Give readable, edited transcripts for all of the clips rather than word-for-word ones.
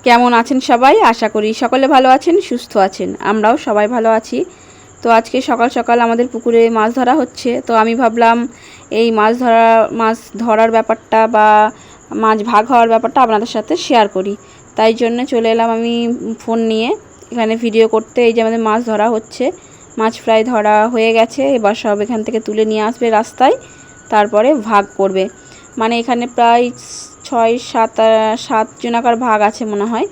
কেমন আছেন সবাই? আশা করি সকলে ভালো আছেন, সুস্থ আছেন। আমরাও সবাই ভালো আছি। তো আজকে সকাল সকাল আমাদের পুকুরে মাছ ধরা হচ্ছে। তো আমি ভাবলাম এই মাছ ধরার ব্যাপারটা বা মাছ ভাগ হওয়ার ব্যাপারটা আপনাদের সাথে শেয়ার করি। তাই জন্য চলে এলাম আমি ফোন নিয়ে এখানে ভিডিও করতে। এই যে আমাদের মাছ ধরা হচ্ছে, মাছ প্রায় ধরা হয়ে গেছে। এবার সব এখান থেকে তুলে নিয়ে আসবে রাস্তায়, তারপরে ভাগ করবে। মানে এখানে প্রায় 6-7 জনাকার ভাগ আছে মনে হয়।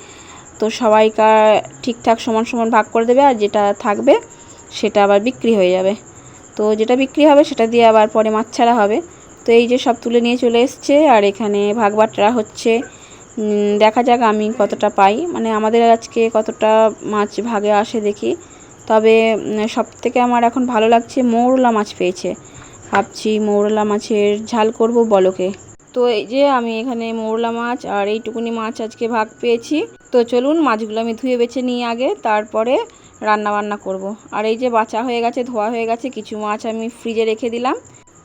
তো সবাইকার ঠিকঠাক সমান সমান ভাগ করে দেবে, আর যেটা থাকবে সেটা আবার বিক্রি হয়ে যাবে। তো যেটা বিক্রি হবে সেটা দিয়ে আবার পরে মাছ ছাড়া হবে। তো এই যে সব তুলে নিয়ে চলে এসছে, আর এখানে ভাগ বাটরা হচ্ছে। দেখা যাক আমি কতটা পাই, মানে আমাদের আজকে কতটা মাছ ভাগে আসে দেখি। তবে সব থেকে আমার এখন ভালো লাগছে মৌরলা মাছ পেয়েছে। ভাবছি মৌরলা মাছের ঝাল করব বলকে। তো এই যে আমি এখানে মৌরলা মাছ আর এইটুকুনি মাছ আজকে ভাগ পেয়েছি। তো চলুন মাছগুলো আমি ধুয়ে বেছে নিই আগে, তারপরে রান্না বান্না করব। আর এই যে বাছা হয়ে গেছে, ধোয়া হয়ে গেছে, কিছু মাছ আমি ফ্রিজে রেখে দিলাম।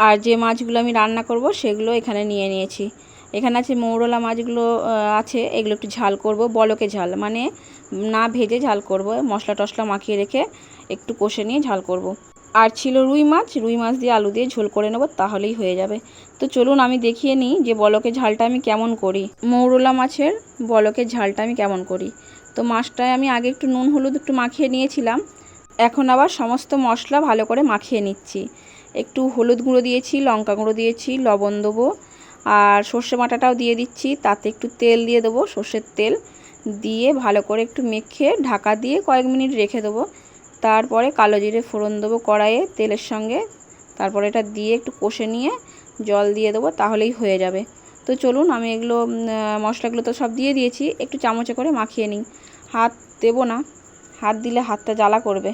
আর যে মাছগুলো আমি রান্না করব সেগুলো এখানে নিয়ে নিয়েছি। এখানে আছে মৌরলা মাছগুলো আছে, এগুলো একটু ঝাল করব, বলকে ঝাল, মানে না ভেজে ঝাল করব, মশলা টশলা মাখিয়ে রেখে একটু কষে নিয়ে ঝাল করব। আর ছিল রুই মাছ দিয়ে আলু দিয়ে ঝোল করে নেব, তাহলেই হয়ে যাবে। তো চলুন আমি দেখিয়ে নিই যে বলকের ঝালটা আমি কেমন করি, মৌরলা মাছের বলকের ঝালটা আমি কেমন করি। তো মাছটায় আমি আগে একটু নুন হলুদ একটু মাখিয়ে নিয়েছিলাম, এখন আবার সমস্ত মশলা ভালো করে মাখিয়ে নিচ্ছি। একটু হলুদ গুঁড়ো দিয়েছি, লঙ্কা গুঁড়ো দিয়েছি, লবণ দেবো, আর সর্ষে বাটাটাও দিয়ে দিচ্ছি। তাতে একটু তেল দিয়ে দেবো, সর্ষের তেল দিয়ে ভালো করে একটু মেখে ঢাকা দিয়ে কয়েক মিনিট রেখে দেবো। তারপরে কালো জিরে ফোড়ন দেবো কড়াইয়ে তেলের সঙ্গে। তারপরে এটা দিয়ে একটু কষে নিয়ে জল দিয়ে দেবো, তাহলেই হয়ে যাবে। তো চলুন আমি এগুলো মশলাগুলো তো সব দিয়ে দিয়েছি, একটু চামচে করে মাখিয়ে নিই। হাত দেবো না, হাত দিলে হাতটা জ্বালা করবে।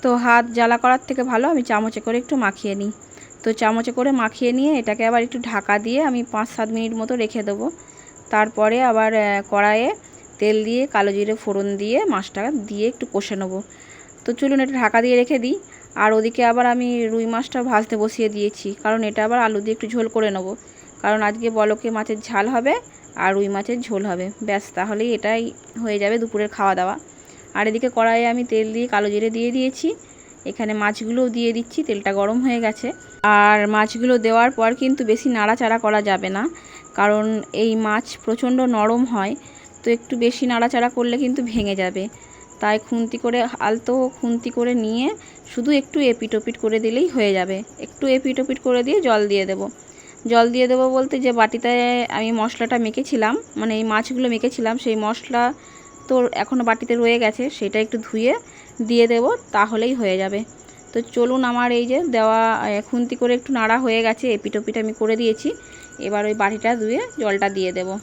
তো হাত জ্বালা করার থেকে ভালো আমি চামচে করে একটু মাখিয়ে নিই। তো চামচে করে মাখিয়ে নিয়ে এটাকে আবার একটু ঢাকা দিয়ে আমি 5-7 মিনিট মতো রেখে দেবো। তারপরে আবার কড়াইয়ে তেল দিয়ে কালো জিরে ফোড়ন দিয়ে মাছটা দিয়ে একটু কষে নেবো। তো চলুন এটা ঢাকা দিয়ে রেখে দিই। আর ওদিকে আবার আমি রুই মাছটা ভাজতে বসিয়ে দিয়েছি, কারণ এটা আবার আলু দিয়ে একটু ঝোল করে নেবো। কারণ আজকে বলকে মাছের ঝাল হবে আর রুই মাছের ঝোল হবে, ব্যাস তাহলেই এটাই হয়ে যাবে দুপুরের খাওয়া দাওয়া। আর এদিকে কড়াইয়ে আমি তেল দিয়ে কালো জিরে দিয়ে দিয়েছি, এখানে মাছগুলোও দিয়ে দিচ্ছি। তেলটা গরম হয়ে গেছে। আর মাছগুলো দেওয়ার পর কিন্তু বেশি নাড়াচাড়া করা যাবে না, কারণ এই মাছ প্রচণ্ড নরম হয়। তো একটু বেশি নাড়াচাড়া করলে কিন্তু ভেঙে যাবে। তাই খুন্তি করে আলতো খুন্তি করে নিয়ে শুধু একটু এপিট ওপিট করে দিলেই হয়ে যাবে। একটু এপিট ওপিট করে দিয়ে জল দিয়ে দেবো। জল দিয়ে দেবো বলতে যে বাটিতে আমি মশলাটা মেখেছিলাম, মানে এই মাছগুলো মেখেছিলাম, সেই মশলা তো এখনও বাটিতে রয়ে গেছে, সেটা একটু ধুয়ে দিয়ে দেবো, তাহলেই হয়ে যাবে। তো চলুন আমার এই যে দেওয়া খুন্তি করে একটু নাড়া হয়ে গেছে, এপিট ওপিট আমি করে দিয়েছি। এবার ওই বাটিটা ধুয়ে জলটা দিয়ে দেবো।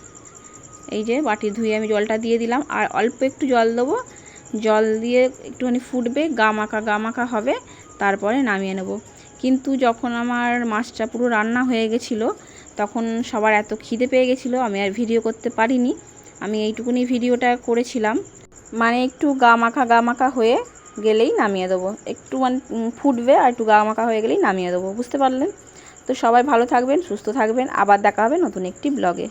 এই যে বাটি ধুয়ে আমি জলটা দিয়ে দিলাম, আর অল্প একটু জল দেবো। জল দিয়ে একটুখানি ফুটবে, গা মাখা হবে, তারপরে নামিয়ে নেব। কিন্তু যখন আমার মাছটা পুরো রান্না হয়ে গেছিলো, তখন সবার এত খিদে পেয়ে গেছিলো, আমি আর ভিডিও করতে পারিনি। আমি এইটুকুনি ভিডিওটা করেছিলাম, মানে একটু গা মাখা হয়ে গেলেই নামিয়ে দেবো। একটু মানে ফুটবে আর একটু গা মাখা হয়ে গেলেই নামিয়ে দেবো, বুঝতে পারলেন? তো সবাই ভালো থাকবেন, সুস্থ থাকবেন, আবার দেখা হবে নতুন একটি ব্লগে।